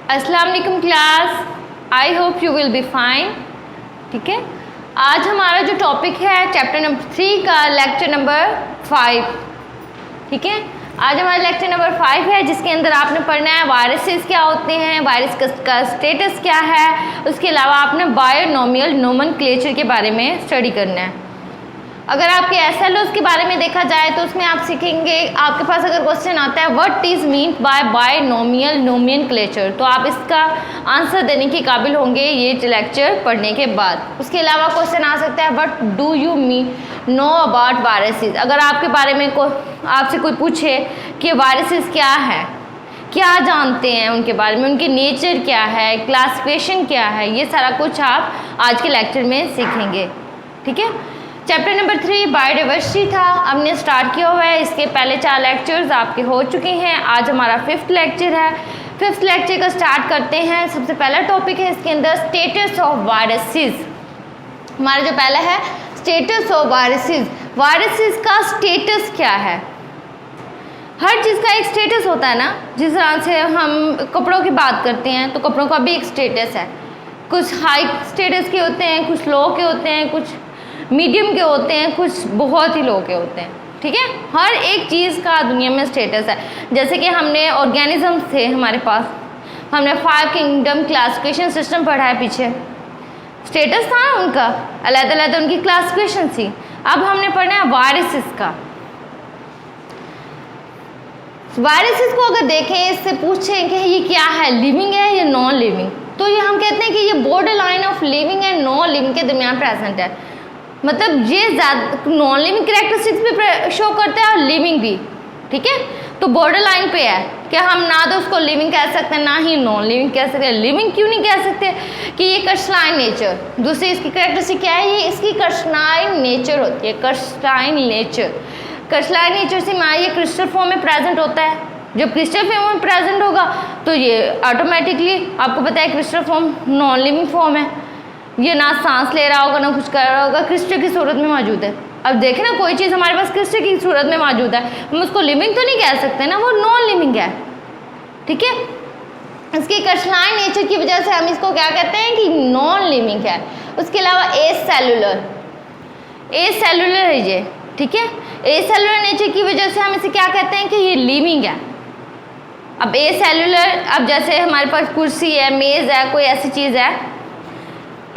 अस्सलाम वालेकुम class, I hope you will be fine. ठीक है, आज हमारा जो टॉपिक है चैप्टर नंबर 3 का लेक्चर नंबर 5। ठीक है, आज हमारा लेक्चर नंबर 5 है जिसके अंदर आपने पढ़ना है वायरसेस क्या होते हैं, वायरस का स्टेटस क्या है, उसके अलावा आपने बायोनोमियल नोमेनक्लेचर के बारे में स्टडी करना है। अगर आपके SLOs के बारे में देखा जाए तो उसमें आप सीखेंगे, आपके पास अगर क्वेश्चन आता है what is mean by binomial nomenclature, तो आप इसका आंसर देने के काबिल होंगे ये लेक्चर पढ़ने के बाद। उसके अलावा क्वेश्चन आ सकता है what do you mean know about viruses. अगर आपके बारे में आपसे कोई पूछे कि वायरसेस क्या है, क्या जानते हैं उनके बारे में, उनके नेचर क्या है, क्लासिफिकेशन क्या है, ये सारा कुछ आप आज के लेक्चर में सीखेंगे। ठीक है, चैप्टर नंबर 3 बायोडाइवर्सिटी था, हमने स्टार्ट किया हुआ है। इसके पहले 4 लेक्चर्स आपके हो चुके हैं, आज हमारा 5th लेक्चर है। 5th लेक्चर का स्टार्ट करते हैं। सबसे पहला टॉपिक है इसके अंदर स्टेटस ऑफ वायरसेस। हमारा जो पहला है स्टेटस ऑफ वायरसेस। वायरसेस का स्टेटस क्या है? हर चीज़ का एक स्टेटस होता है ना। जिस तरह से हम कपड़ों की बात करते हैं तो कपड़ों का भी एक स्टेटस है। कुछ हाई स्टेटस के होते हैं, कुछ लो के होते हैं, कुछ मीडियम के होते हैं, कुछ बहुत ही लो के होते हैं। ठीक है, हर एक चीज़ का दुनिया में स्टेटस है। जैसे कि हमने ऑर्गेनिज्म थे हमारे पास, हमने 5 किंगडम क्लासिफिकेशन सिस्टम पढ़ा है पीछे, स्टेटस था उनका, अलग-अलग उनकी क्लासिफिकेशन थी। अब हमने पढ़ना है वायरसेस का। वायरसेस को अगर देखें, इससे पूछें कि ये क्या है, लिविंग है या नॉन लिविंग, तो ये हम कहते हैं कि ये border line of living and non living के दरमियान प्रेजेंट है। मतलब ये ज़्यादा नॉन लिविंग कैरेक्टरिस्टिक्स भी शो करता है और लिविंग भी। ठीक है, तो बॉर्डर लाइन पे है कि हम ना तो उसको लिविंग कह सकते हैं ना ही नॉन लिविंग कह सकते हैं। लिविंग क्यों नहीं कह सकते कि ये क्रिस्टलाइन नेचर, दूसरी इसकी कैरेक्टरिस्टिक क्या है, ये इसकी क्रिस्टलाइन नेचर होती है। क्रिस्टलाइन नेचर, क्रिस्टलाइन नेचर से हमारा ये क्रिस्टल फॉर्म में प्रेजेंट होता है। जब क्रिस्टल फॉर्म में प्रेजेंट होगा तो ये ऑटोमेटिकली आपको पता है crystal form non living form है। ये ना सांस ले रहा होगा ना कुछ कर रहा होगा, क्रिस्टल की सूरत में मौजूद है। अब देखें ना, कोई चीज़ हमारे पास क्रिस्टल की सूरत में मौजूद है, हम उसको लिविंग तो नहीं कह सकते ना, वो नॉन लिविंग है। ठीक है, इसकी क्रिस्टलाइन नेचर की वजह से हम इसको क्या कहते हैं कि नॉन लिविंग है। उसके अलावा ए सेलुलर है ये। ठीक है, ए सेलुलर नेचर की वजह से हम इसे क्या कहते हैं कि ये लिविंग है। अब ए सेलुलर, अब जैसे हमारे पास कुर्सी है, मेज़ है, कोई ऐसी चीज़ है,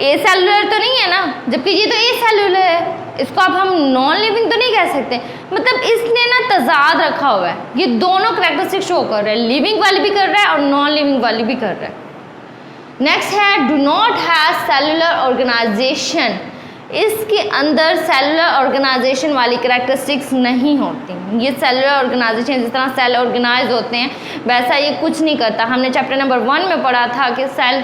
ए सेलुलर तो नहीं है ना, जबकि ये तो ए सेलुलर है। इसको अब हम नॉन लिविंग तो नहीं कह सकते। मतलब इसने ना तजाद रखा हुआ है, ये दोनों कैरेक्टरिस्टिक शो कर रहा है, लिविंग वाली भी कर रहा है और नॉन लिविंग वाली भी कर रहा है। नेक्स्ट है do not have cellular organization. इसके अंदर सेलुलर ऑर्गेनाइजेशन वाली कैरेक्टरिस्टिक्स नहीं होती। ये सेलुलर ऑर्गेनाइजेशन जिस तरह सेल ऑर्गेनाइज होते हैं वैसा ये कुछ नहीं करता। हमने चैप्टर नंबर 1 में पढ़ा था कि सेल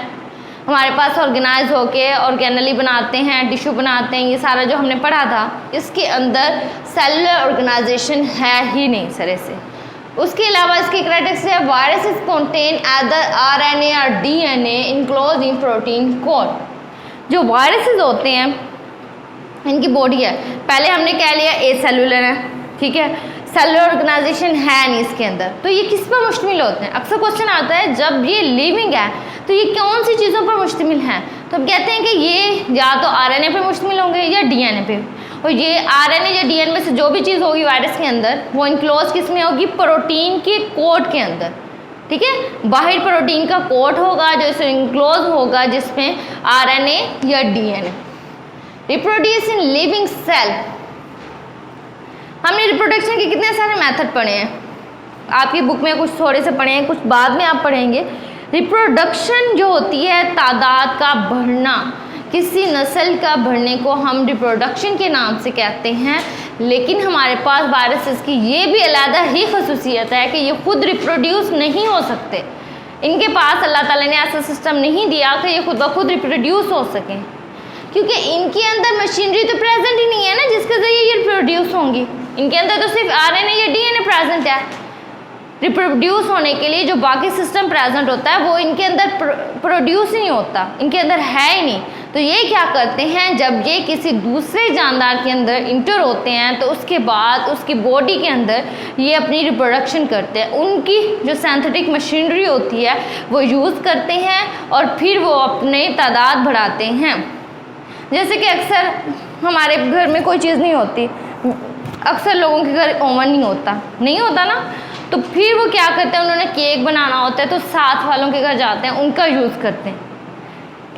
हमारे पास ऑर्गेनाइज होके ऑर्गेनली बनाते हैं, टिश्यू बनाते हैं, ये सारा जो हमने पढ़ा था, इसके अंदर सेलुलर ऑर्गेनाइजेशन है ही नहीं सरे से। उसके अलावा इसकी कैरेक्टरिस्टिक्स है वायरसेस कंटेन आइदर RNA और DNA enclose in protein code. जो वायरसेस होते हैं इनकी बॉडी है, पहले हमने कह लिया ए सेलुलर है। ठीक है, सेलुलर ऑर्गेनाइजेशन है नहीं इसके अंदर, तो ये किस पर मुश्तमिल होते हैं? अक्सर क्वेश्चन आता है जब ये लिविंग है तो ये कौन सी चीज़ों पर मुश्तमिल है, तो हम कहते हैं कि ये या तो RNA पे मुश्तमिल होंगे या DNA पे। और ये RNA या DNA में से जो भी चीज़ होगी वायरस के अंदर वो इनक्लोज किस में होगी? प्रोटीन के कोड के अंदर। ठीक है, बाहर प्रोटीन का कोड होगा जो इसमें इनक्लोज होगा, जिसमें RNA या DNA। Reproduce in living cell. हमने रिप्रोडक्शन के कितने सारे मेथड पढ़े हैं, आपकी बुक में कुछ थोड़े से पढ़े हैं, कुछ बाद में आप पढ़ेंगे। रिप्रोडक्शन जो होती है तादाद का बढ़ना, किसी नस्ल का बढ़ने को हम रिप्रोडक्शन के नाम से कहते हैं। लेकिन हमारे पास वायरसेस की ये भी अलग ही खसूसियत है कि ये खुद रिप्रोड्यूस नहीं हो सकते। इनके पास अल्लाह ताला ने ऐसा सिस्टम नहीं दिया कि ये खुद ब खुद रिप्रोड्यूस हो सकें, क्योंकि इनके अंदर मशीनरी तो प्रेजेंट ही नहीं है ना जिसके ज़रिए ये रिप्रोड्यूस होंगी। इनके अंदर तो सिर्फ RNA या DNA प्रेजेंट है। रिप्रोड्यूस होने के लिए जो बाकी सिस्टम प्रेजेंट होता है वो इनके अंदर प्रोड्यूस नहीं होता, इनके अंदर है ही नहीं। तो ये क्या करते हैं, जब ये किसी दूसरे जानदार के अंदर इंटर होते हैं तो उसके बाद उसकी बॉडी के अंदर ये अपनी रिप्रोडक्शन करते हैं। उनकी जो सिंथेटिक मशीनरी होती है वो यूज़ करते हैं और फिर वो अपने तादाद बढ़ाते हैं। जैसे कि अक्सर हमारे घर में कोई चीज़ नहीं होती, अक्सर लोगों के घर ओवन नहीं होता ना, तो फिर वो क्या करते हैं, उन्होंने केक बनाना होता है तो साथ वालों के घर जाते हैं, उनका यूज़ करते हैं।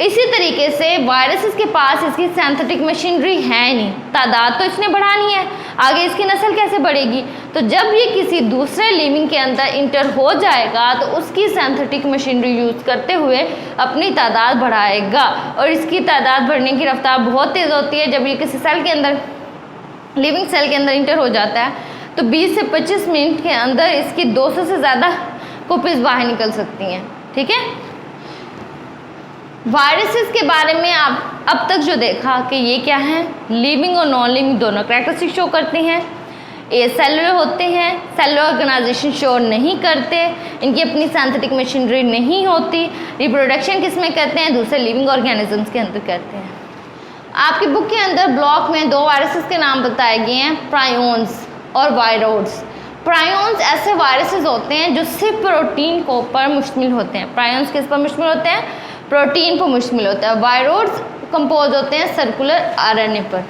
इसी तरीके से वायरसेस के पास इसकी सिंथेटिक मशीनरी है नहीं, तादाद तो इसने बढ़ानी है, आगे इसकी नस्ल कैसे बढ़ेगी। तो जब ये किसी दूसरे लिविंग के अंदर इंटर हो जाएगा तो उसकी सिंथेटिक मशीनरी यूज़ करते हुए अपनी तादाद बढ़ाएगा, और इसकी तादाद बढ़ने की रफ्तार बहुत तेज़ होती है। जब ये किसी सेल के अंदर, लिविंग सेल के अंदर इंटर हो जाता है तो 20 से 25 मिनट के अंदर इसकी 200 से ज़्यादा कॉपीज बाहर निकल सकती हैं। ठीक है, वायरसेस के बारे में आप अब तक जो देखा कि ये क्या है, लिविंग और नॉन लिविंग दोनों कैरेक्टरिस्टिक शो करते हैं। ये सेलुलर होते हैं, सेलुलर ऑर्गेनाइजेशन शो नहीं करते, इनकी अपनी सिंथेटिक मशीनरी नहीं होती। रिप्रोडक्शन किस में करते हैं, दूसरे लिविंग ऑर्गेनिजम्स के अंदर करते हैं। आपकी बुक के अंदर ब्लॉक में 2 वायरसेस के नाम बताए गए हैं, प्रायोन्स और वायरोड्स। प्रायोन्स ऐसे वायरसेस होते हैं जो सिर्फ प्रोटीन को पर मुश्तमिल होते हैं। प्रायोन्स किस पर मुश्तमिल होते हैं, प्रोटीन पर मुश्तमिल होता है। वायरोड्स कंपोज होते हैं सर्कुलर आरएनए पर।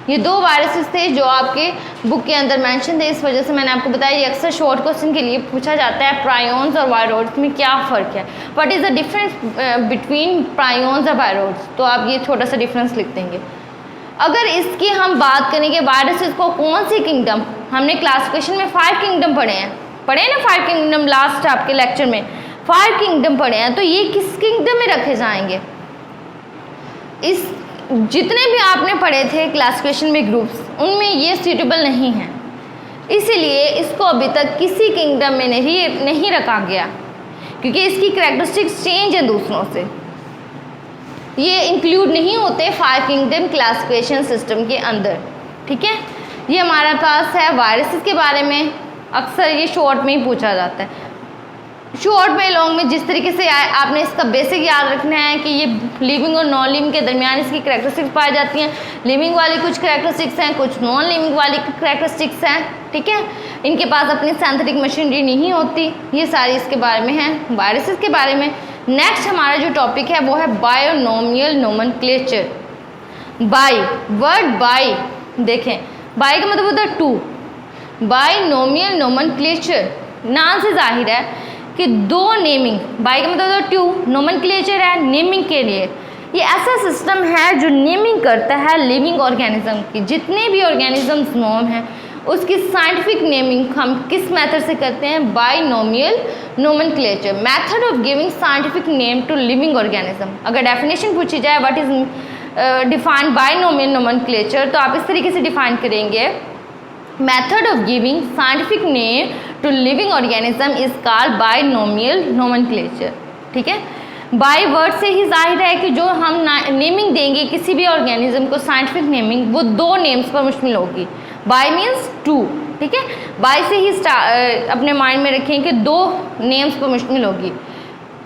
ये 2 वायरसेस थे जो आपके बुक के अंदर मेंशन थे, इस वजह से मैंने आपको बताया। ये अक्सर शॉर्ट क्वेश्चन के लिए पूछा जाता है, प्रायोन्स और वायरोड्स में क्या फ़र्क है, what is the difference between prions और वायरोड्स। तो आप ये छोटा सा डिफरेंस लिख देंगे। अगर इसकी हम बात करेंगे वायरसेस को कौन सी किंगडम, हमने क्लासिफिकेशन में 5 किंगडम पढ़े हैं ना, 5 किंगडम लास्ट आपके लेक्चर में 5 किंगडम पढ़े हैं। तो ये किस किंगडम में रखे जाएंगे, इस जितने भी आपने पढ़े थे क्लासिफिकेशन में ग्रुप्स, उनमें ये सूटेबल नहीं है, इसीलिए इसको अभी तक किसी किंगडम में नहीं रखा गया, क्योंकि इसकी कैरेक्टरिस्टिक्स चेंज है दूसरों से। ये इंक्लूड नहीं होते 5 किंगडम क्लासिफिकेशन सिस्टम के अंदर। ठीक है, ये हमारे पास है वायरसेस के बारे में। अक्सर ये शॉर्ट में ही पूछा जाता है, शॉर्ट में लॉन्ग में जिस तरीके से आए, आपने इसका बेसिक याद रखना है कि ये लिविंग और नॉन लिविंग के दरमियान इसकी कैरेक्टरिस्टिक्स पाई जाती हैं। लिविंग वाली कुछ कैरेक्टरिस्टिक्स हैं, कुछ नॉन लिविंग वाली कैरेक्टरिस्टिक्स हैं। ठीक है, इनके पास अपनी सिंथेटिक मशीनरी नहीं होती। ये सारी इसके बारे में है, वायरसेस के बारे में। नेक्स्ट हमारा जो टॉपिक है वो है binomial nomenclature. By, word by देखें, बाई का मतलब होता है 2। बायोनोमियल नोमेनक्लेचर, नाम से जाहिर है कि 2 नेमिंग, बाई का मतलब होता है 2, नोमेनक्लेचर है नेमिंग के लिए। ये ऐसा सिस्टम है जो नेमिंग करता है लिविंग ऑर्गेनिज्म की। जितने भी ऑर्गेनिजम्स नॉम हैं उसकी साइंटिफिक नेमिंग हम किस मेथड से करते हैं, binomial nomenclature, method of giving scientific name to living organism. अगर डेफिनेशन पूछी जाए what is defined binomial nomenclature, तो आप इस तरीके से डिफाइन करेंगे, method of giving scientific name to living organism is called binomial nomenclature. ठीक है, बाय वर्ड से ही जाहिर है कि जो हम नेमिंग देंगे किसी भी ऑर्गेनिज्म को, साइंटिफिक नेमिंग, वो 2 नेम्स पर मुश्तमिल होगी। Bye means 2। ठीक है, बाय से ही अपने माइंड में रखें कि 2 नेम्स पर मुश्तमिल होगी।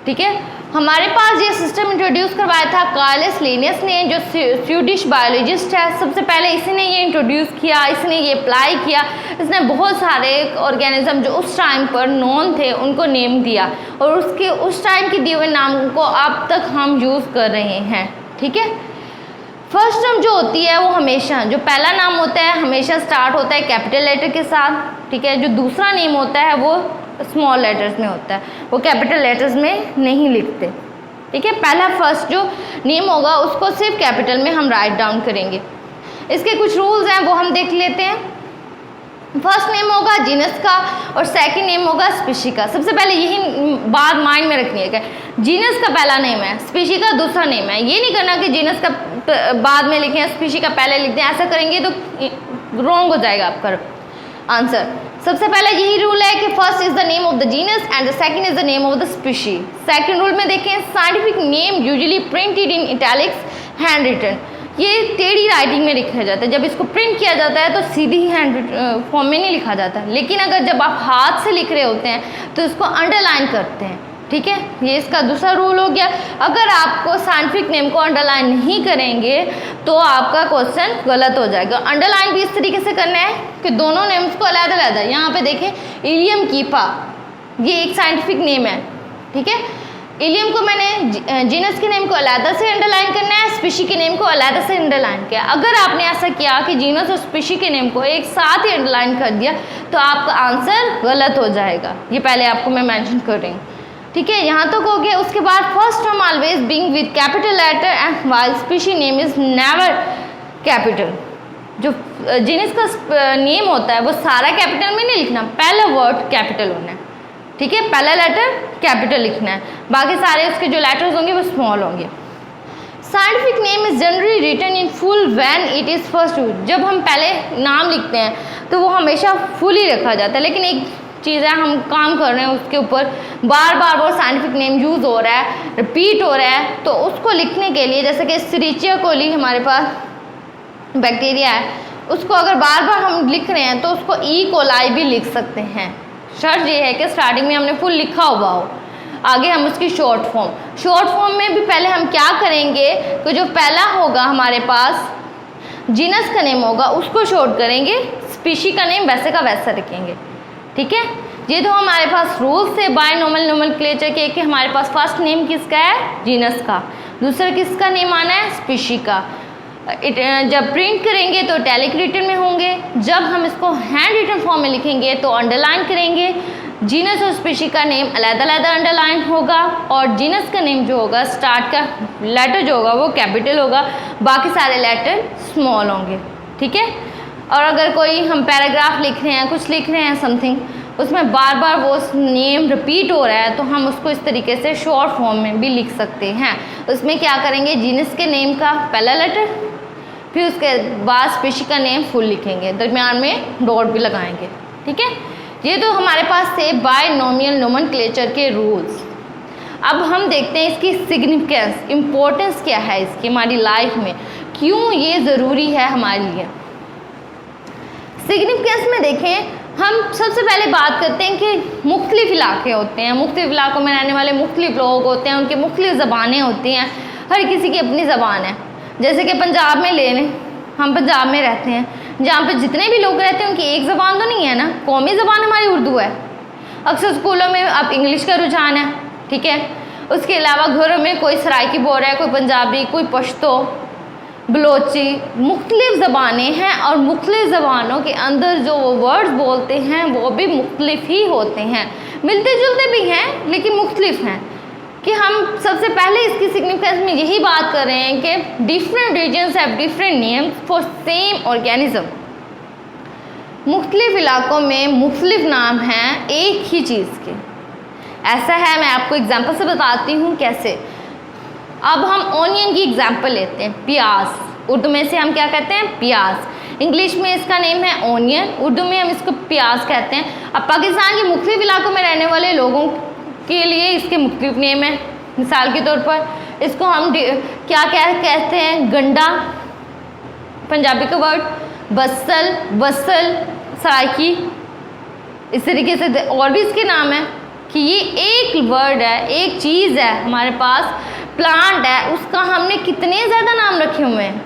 ठीक है, हमारे पास ये सिस्टम इंट्रोड्यूस करवाया था कार्लस लिनियस ने, जो स्वीडिश बायोलॉजिस्ट है। सबसे पहले इसी ने ये इंट्रोड्यूस किया, इसने ये अप्लाई किया। इसने बहुत सारे ऑर्गेनिज्म जो उस टाइम पर नॉन थे उनको नेम दिया, और उसके उस टाइम के दिए हुए नाम को अब तक हम यूज़ कर रहे हैं। ठीक है, फर्स्ट टर्म जो होती है वो हमेशा, जो पहला नाम होता है हमेशा स्टार्ट होता है कैपिटल लेटर के साथ। ठीक है, जो दूसरा नेम होता है वो स्मॉल लेटर्स में होता है, वो कैपिटल लेटर्स में नहीं लिखते। ठीक है, पहला फर्स्ट जो नेम होगा उसको सिर्फ कैपिटल में हम राइट डाउन करेंगे। इसके कुछ रूल्स हैं वो हम देख लेते हैं। फर्स्ट नेम होगा जीनस का और सेकंड नेम होगा स्पीशी का। सबसे पहले यही बात माइंड में रखनी है कि जीनस का पहला नेम है, स्पीशी का दूसरा नेम है। ये नहीं करना कि जीनस का बाद में लिखें, स्पीशी का पहले लिख दें। ऐसा करेंगे तो रॉन्ग हो जाएगा आपका आंसर। सबसे पहले यही रूल है कि first is the name of the genus and the second is the name of the species. Second rule में देखें, scientific name usually printed in italics hand written. ये टेढ़ी राइटिंग में लिखा जाता है। जब इसको प्रिंट किया जाता है तो सीधी हैंड फॉर्म में नहीं लिखा जाता, लेकिन अगर जब आप हाथ से लिख रहे होते हैं तो इसको अंडरलाइन करते हैं। ठीक है, ये इसका दूसरा रूल हो गया। अगर आपको साइंटिफिक नेम को अंडरलाइन नहीं करेंगे तो आपका क्वेश्चन गलत हो जाएगा। अंडरलाइन भी इस तरीके से करना है कि दोनों नेम्स को अलग अलग है। यहाँ पे देखें इलियम कीपा, ये एक साइंटिफिक नेम है, ठीक है। इलियम को मैंने जीनस के नेम को अलग से अंडरलाइन करना है, स्पीशी के नेम को अलग से अंडरलाइन किया। अगर आपने ऐसा किया कि जीनस और स्पीशी के नेम को एक साथ ही अंडरलाइन कर दिया तो आपका आंसर गलत हो जाएगा। ये पहले आपको मैं मेंशन कर रही हूँ, ठीक है। यहाँ तक हो गया। उसके बाद first term always being with capital letter and while species name is never capital. जो जीनस का नेम होता है वो सारा कैपिटल में नहीं लिखना, पहला वर्ड कैपिटल होना है, ठीक है। पहला लेटर कैपिटल लिखना है, बाकी सारे उसके जो लेटर्स होंगे वो स्मॉल होंगे। Scientific name is generally written in full when it is first use. जब हम पहले नाम लिखते हैं तो वो हमेशा फुल ही रखा जाता है, लेकिन एक चीज़ है हम काम कर रहे हैं उसके ऊपर बार बार वो साइंटिफिक नेम यूज़ हो रहा है, रिपीट हो रहा है, तो उसको लिखने के लिए जैसे कि एस्चेरिचिया कोली हमारे पास बैक्टीरिया है, उसको अगर बार बार हम लिख रहे हैं तो उसको ई कोलाई भी लिख सकते हैं। शर्त ये है कि स्टार्टिंग में हमने फुल लिखा हुआ हो, आगे हम उसकी शॉर्ट फॉर्म में भी पहले हम क्या करेंगे कि जो पहला होगा हमारे पास जीनस का नेम होगा उसको शॉर्ट करेंगे, स्पीशी का नेम वैसे का वैसा रखेंगे, ठीक है। ये तो हमारे पास रूल्स से बायनॉमिनल नोमेनक्लेचर के कि हमारे पास फर्स्ट नेम किसका है, जीनस का, दूसरा किसका नेम आना है, स्पीशी का। जब प्रिंट करेंगे तो इटैलिक रिटन में होंगे, जब हम इसको हैंड रिटन फॉर्म में लिखेंगे तो अंडरलाइन करेंगे। जीनस और स्पीशी का नेम अलग-अलग अंडरलाइन होगा और जीनस का नेम जो होगा स्टार्ट का लेटर जो होगा वो कैपिटल होगा, बाकी सारे लेटर स्मॉल होंगे, ठीक है। और अगर कोई हम पैराग्राफ लिख रहे हैं, कुछ लिख रहे हैं समथिंग, उसमें बार बार वो नेम रिपीट हो रहा है तो हम उसको इस तरीके से शॉर्ट फॉर्म में भी लिख सकते हैं। उसमें क्या करेंगे, जीनस के नेम का पहला लेटर, फिर उसके बाद स्पीशी का नेम फुल लिखेंगे, दरमियान में डॉट भी लगाएंगे, ठीक है। ये तो हमारे पास थे बायनॉमिनल नोमेनक्लेचर के रूल्स। अब हम देखते हैं इसकी सिग्निफिकेंस, इम्पोर्टेंस क्या है इसकी हमारी लाइफ में, क्यों ये ज़रूरी है हमारे लिए। सिग्निफिकेंस में देखें, हम सबसे पहले बात करते हैं कि मुख्तलिफ इलाके होते हैं, मुख्तलिफ इलाकों में रहने वाले मुख्तलिफ लोग होते हैं, उनकी मुख्तलिफ ज़बानें होती हैं, हर किसी की अपनी ज़बान है। जैसे कि पंजाब में ले लें, हम पंजाब में रहते हैं, जहाँ पे जितने भी लोग रहते हैं उनकी एक ज़बान तो नहीं है ना, कौमी ज़बान हमारी उर्दू है। अक्सर स्कूलों में अब इंग्लिश का रुझान है, ठीक है। उसके अलावा घरों में कोई सराइकी बोल रहा है, कोई पंजाबी, कोई पश्तो, बलोची, मुख्तलिफ ज़बानें हैं और मुख्तलिफ ज़बानों के अंदर जो वो वर्ड्स बोलते हैं वो भी मुख्तलिफ ही होते हैं, मिलते जुलते भी हैं लेकिन मुख्तलिफ हैं। कि हम सबसे पहले इसकी सिग्निफिकेंस में यही बात कर रहे हैं कि different regions have different names for same organism. मुख्तलिफ इलाकों में मुख्तलिफ नाम हैं एक ही चीज़ के। ऐसा है, मैं आपको एग्जांपल से बताती हूँ कैसे। अब हम ऑनियन की एग्जांपल लेते हैं, प्याज। उर्दू में से हम क्या कहते हैं, प्याज। इंग्लिश में इसका नेम है ऑनियन, उर्दू में हम इसको प्याज कहते हैं। अब पाकिस्तान के मुख्तलिफ इलाकों में रहने वाले लोगों के लिए इसके मुख्तलिफ नेम है। मिसाल के तौर पर इसको हम क्या कहते हैं, गंडा पंजाबी का वर्ड, बसल, बसल सराइकी, इस तरीके से और भी इसके नाम है कि ये एक वर्ड है, एक चीज़ है हमारे पास, प्लांट है, उसका हमने कितने ज़्यादा नाम रखे हुए हैं,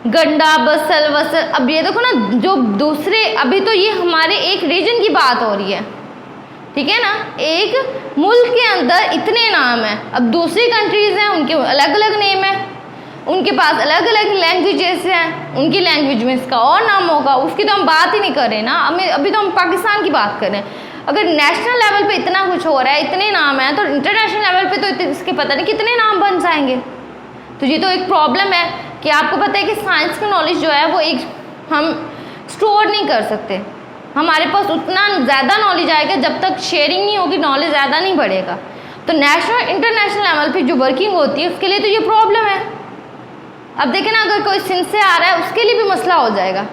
गंडा, बसल, वसल। अब ये देखो ना, जो दूसरे, अभी तो ये हमारे एक रीजन की बात हो रही है, ठीक है ना, एक मुल्क के अंदर इतने नाम हैं। अब दूसरी कंट्रीज़ हैं, उनके अलग अलग नेम है, उनके पास अलग अलग लैंग्वेजेस हैं, उनकी लैंग्वेज में इसका और नाम होगा, उसकी तो हम बात ही नहीं कर रहे ना। अभी तो हम पाकिस्तान की बात कर रहे हैं। अगर नेशनल लेवल पे इतना कुछ हो रहा है, इतने नाम हैं, तो इंटरनेशनल लेवल पे तो इसके पता नहीं कितने नाम बन जाएंगे। तो ये तो एक प्रॉब्लम है कि आपको पता है कि साइंस की नॉलेज जो है वो एक हम स्टोर नहीं कर सकते। हमारे पास उतना ज़्यादा नॉलेज आएगा जब तक शेयरिंग नहीं होगी, नॉलेज ज़्यादा नहीं बढ़ेगा। तो नेशनल इंटरनेशनल लेवल पे जो वर्किंग होती है उसके लिए तो ये प्रॉब्लम है। अब देखें ना, अगर कोई सिंध से आ रहा है उसके लिए भी मसला हो जाएगा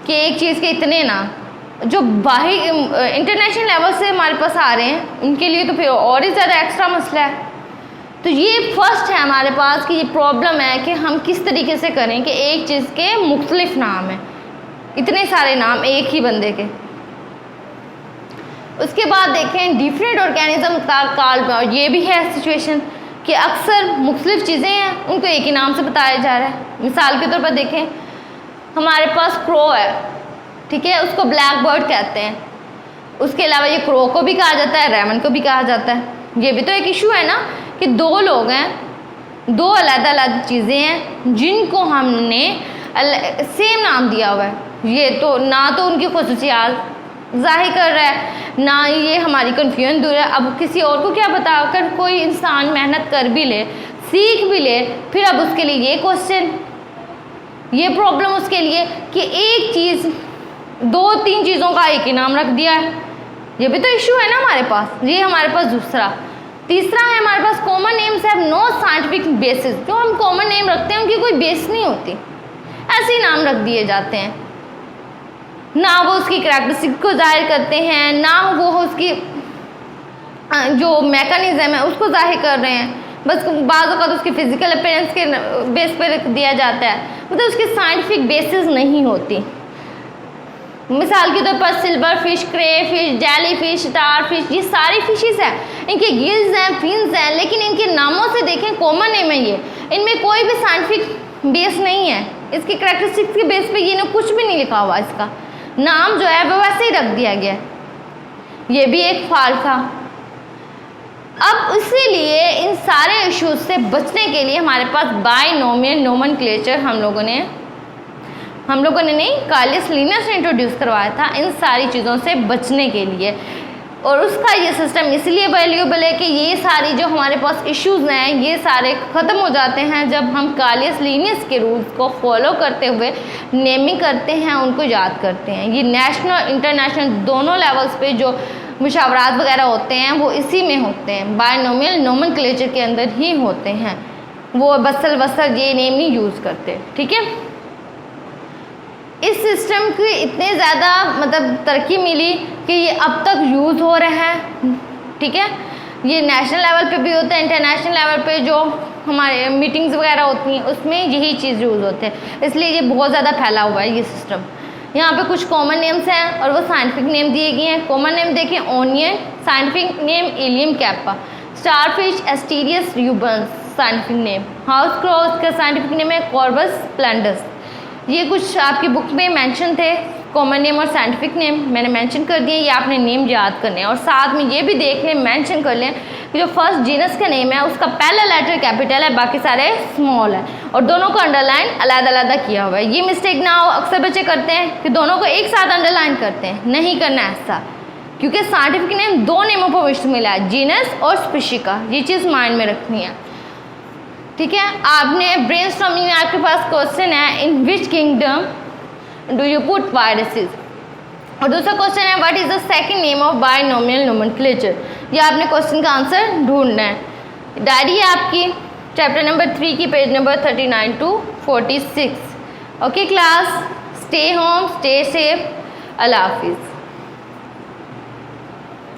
कि एक चीज़ के इतने नाम, जो बाहरी इंटरनेशनल लेवल से हमारे पास आ रहे हैं उनके लिए तो फिर और ही ज़्यादा एक्स्ट्रा मसला है। तो ये फर्स्ट है हमारे पास कि ये प्रॉब्लम है कि हम किस तरीके से करें कि एक चीज़ के मुख्तलिफ नाम हैं, इतने सारे नाम एक ही बंदे के। उसके बाद देखें डिफरेंट ऑर्गेनिज्म का काल में, और ये भी है सिचुएशन कि अक्सर मुख्तलिफ चीज़ें हैं उनको एक ही नाम से बताया जा रहा है। मिसाल के तौर पर देखें, हमारे पास क्रो है, ठीक है, उसको ब्लैक बर्ड कहते हैं। उसके अलावा ये क्रो को भी कहा जाता है, रेवन को भी कहा जाता है। ये भी तो एक इशू है ना कि दो लोग हैं, दो अलग अलग चीज़ें हैं जिनको हमने सेम नाम दिया हुआ है। ये तो ना तो उनकी खुसूसियात ज़ाहिर कर रहा है, ना ये हमारी कन्फ्यूजन दूर है। अब किसी और को क्या पता, अगर कोई इंसान मेहनत कर भी ले, सीख भी ले, फिर अब उसके लिए ये क्वेश्चन, ये प्रॉब्लम उसके लिए कि एक चीज़, दो तीन चीज़ों का एक ही नाम रख दिया है। ये भी तो इशू है ना हमारे पास। ये हमारे पास दूसरा। तीसरा है हमारे पास common names have no scientific basis. जो हम कॉमन नेम रखते हैं उनकी कोई बेस नहीं होती, ऐसे ही नाम रख दिए जाते हैं। ना वो उसकी करैक्टरिस्टिक को जाहिर करते हैं, ना वो उसकी जो मैकेनिज्म है उसको जाहिर कर रहे हैं। बस बाज़ औक़ात उसकी फिजिकल अपीयरेंस के बेस पर रख दिया जाता है, मतलब उसकी साइंटिफिक बेसिस नहीं होती। मिसाल के तौर पर silver fish, cray fish, jelly fish, star fish, ये सारी फिशेस हैं, इनके गिल्स हैं, फिन्स हैं, लेकिन इनके नामों से देखें कॉमन नेम है ये, इनमें कोई भी साइंटिफिक बेस नहीं है। इसकी करैक्टरिस्टिक्स के बेस पे ये कुछ भी नहीं लिखा हुआ, इसका नाम जो है वो वैसे ही रख दिया गया। ये भी एक फॉल्ट था। अब इसीलिए इन सारे इश्यूज से बचने के लिए हमारे पास बाइनोमियल नोमेनक्लेचर हम लोगों ने नहीं, कार्लस लिनस ने इंट्रोड्यूस करवाया था इन सारी चीज़ों से बचने के लिए। और उसका ये सिस्टम इसलिए वैल्यूएबल है कि ये सारी जो हमारे पास इश्यूज़ हैं ये सारे ख़त्म हो जाते हैं जब हम कार्लस लिनस के रूल्स को फॉलो करते हुए नेमिंग करते हैं, उनको याद करते हैं। ये नेशनल इंटरनेशनल दोनों लेवल्स पे जो मुशावरात वगैरह होते हैं वो इसी में होते हैं, बाइनोमियल नोमेनक्लेचर के अंदर ही होते हैं। वो बसल ये नेम नहीं यूज़ करते, ठीक है। इस सिस्टम की इतने ज़्यादा मतलब तरक्की मिली कि ये अब तक यूज़ हो रहा है, ठीक है। ये नेशनल लेवल पे भी होता है, इंटरनेशनल लेवल पे जो हमारे मीटिंग्स वगैरह होती हैं उसमें यही चीज़ यूज़ होते हैं, इसलिए ये बहुत ज़्यादा फैला हुआ है ये सिस्टम। यहाँ पे कुछ कॉमन नेम्स हैं और वो साइंटिफिक नेम दिए गए हैं। कॉमन नेम देखें onion, scientific name allium cepa, starfish asterias rubens, scientific name house crow, उसका साइंटिफिक नेम है कॉर्बस प्लैंडस। ये कुछ आपकी बुक में मेंशन थे, कॉमन नेम और साइंटिफिक नेम मैंने मेंशन कर दिए, ये आपने नेम याद करने हैं। और साथ में ये भी देख लें, मेंशन कर लें कि जो फर्स्ट जीनस का नेम है उसका पहला लेटर कैपिटल है, बाकी सारे स्मॉल है, और दोनों को अंडरलाइन अलग-अलग किया हुआ है। ये मिस्टेक ना हो, अक्सर बच्चे करते हैं कि दोनों को एक साथ अंडरलाइन करते हैं, नहीं करना ऐसा, क्योंकि साइंटिफिक नेम दो नेमों पर विश्व मिला है, जीनस और स्पीशी का। ये चीज़ माइंड में रखनी है, ठीक है। आपने ब्रेनस्टॉर्मिंग में आपके पास क्वेश्चन है in which kingdom do you put viruses, और दूसरा क्वेश्चन है what is the second name of binomial nomenclature. ये आपने क्वेश्चन का आंसर ढूंढना है। डायरी है आपकी चैप्टर नंबर 3 की page number 39 to 46। Okay class, stay home, stay safe, अल्लाह हाफिज़।